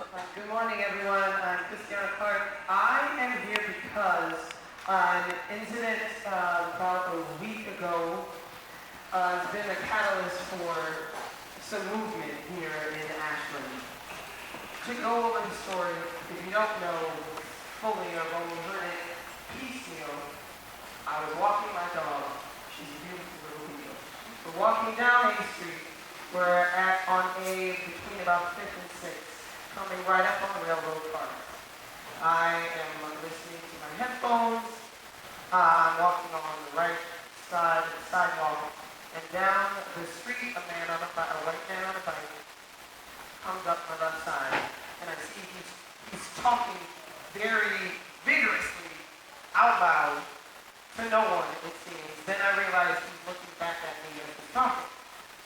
Good morning, everyone. I'm Christiana Clark. I am here because an incident about a week ago has been a catalyst for some movement here in Ashland. To go over the story, if you don't know fully or only heard it piecemeal, I was walking my dog. She's a beautiful little beagle. We're walking down A Street. We're on A between about 5th and 6th. Coming right up on the railroad cars. I am listening to my headphones. I'm walking on the right side of the sidewalk, and down the street, a white man on a bike, comes up my left side, and I see he's talking very vigorously, out loud, to no one, it seems. Then I realize he's looking back at me as he's talking.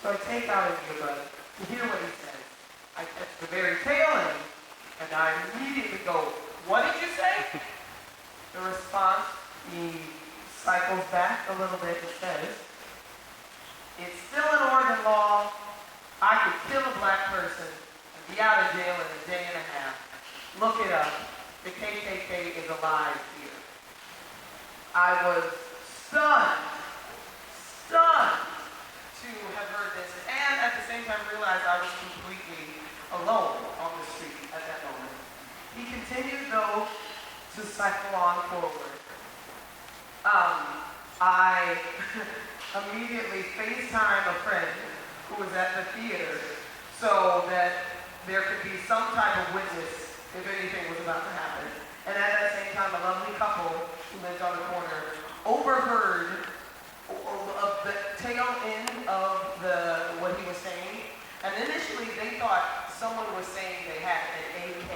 So I take out his earbud to hear what he says. I catch the very tail end, and I immediately go, "What did you say?" The response, he cycles back a little bit and says, "It's still an Oregon law. I could kill a black person and be out of jail in a day and a half. Look it up. The KKK is alive here." I was stunned to have heard this, and at the same time realized I was completely alone on the street at that moment. He continued, though, to cycle on forward. I immediately FaceTime a friend who was at the theater so that there could be some type of witness if anything was about to happen. And at that same time, a lovely couple who lived on the corner overheard the tail end of what he was saying. And initially, they thought someone was saying they had an AK.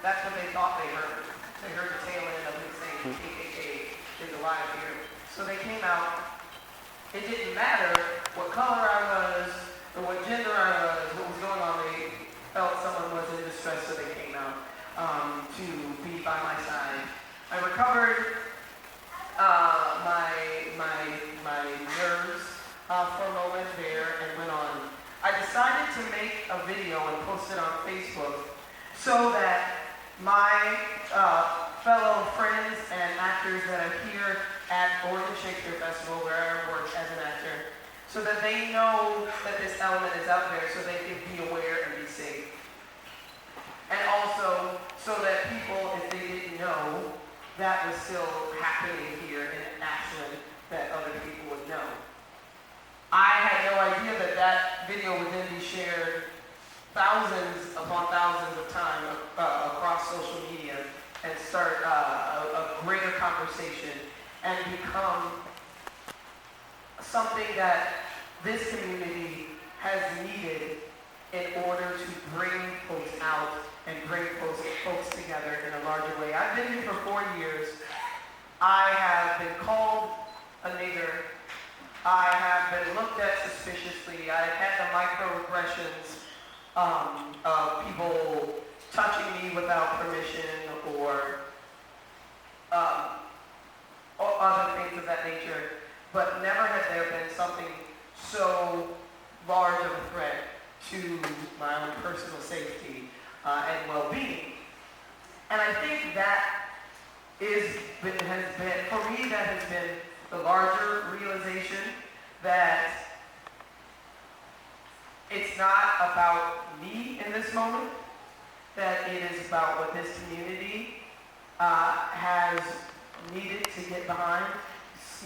That's what they thought they heard. They heard the tail end of him saying KKK is alive here. So they came out. It didn't matter what color I was or what gender I was, what was going on. They felt someone was in distress, so they came out to be by my side. I recovered my nerves for a moment there and went on. I decided to make a video and post it on Facebook so that my fellow friends and actors that are here at Oregon Shakespeare Festival, where I work as an actor, so that they know that this element is out there so they can be aware and be safe. And also so that people, if they didn't know, that was still happening here in Ashland, that other people would know. I had no idea that that video would then be shared thousands upon thousands of times across social media and start a greater conversation and become something that this community has needed in order to bring folks out and bring folks together in a larger way. I've been here for 4 years. I have been called a nigger. I have been looked at suspiciously. I've had the microaggressions of people touching me without permission or other things of that nature. But never has there been something so large of a threat to my own personal safety and well-being. And I think that has been, for me, that has been the larger realization that it's not about me in this moment, that it is about what this community has needed to get behind.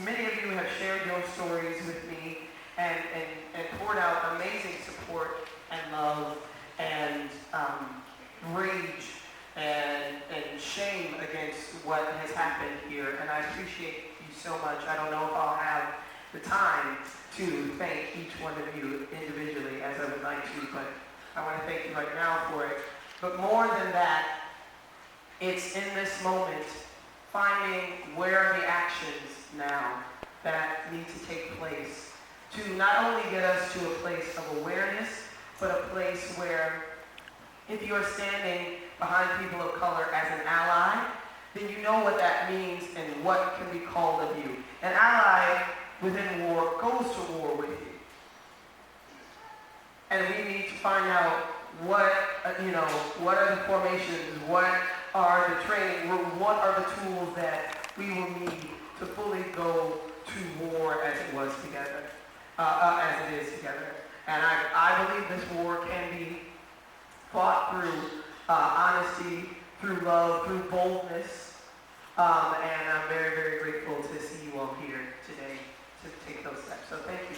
Many of you have shared your stories with me and poured out amazing support and love and rage and shame against what has happened here. And I appreciate you so much. I don't know if I'll have the time to thank each one of you individually as I would like to, but I want to thank you right now for it. But more than that, it's in this moment finding where are the actions now that need to take place to not only get us to a place of awareness, but a place where if you are standing behind people of color as an ally, then you know what that means and what can be called of you. An ally within war goes to war with you. And we need to find out what what are the formations, what are the training, what are the tools that we will need to fully go to war as it was together, as it is together. And I believe this war can be fought through honesty, through love, through boldness. And I'm very, very grateful to see you all here today to take those steps. So thank you.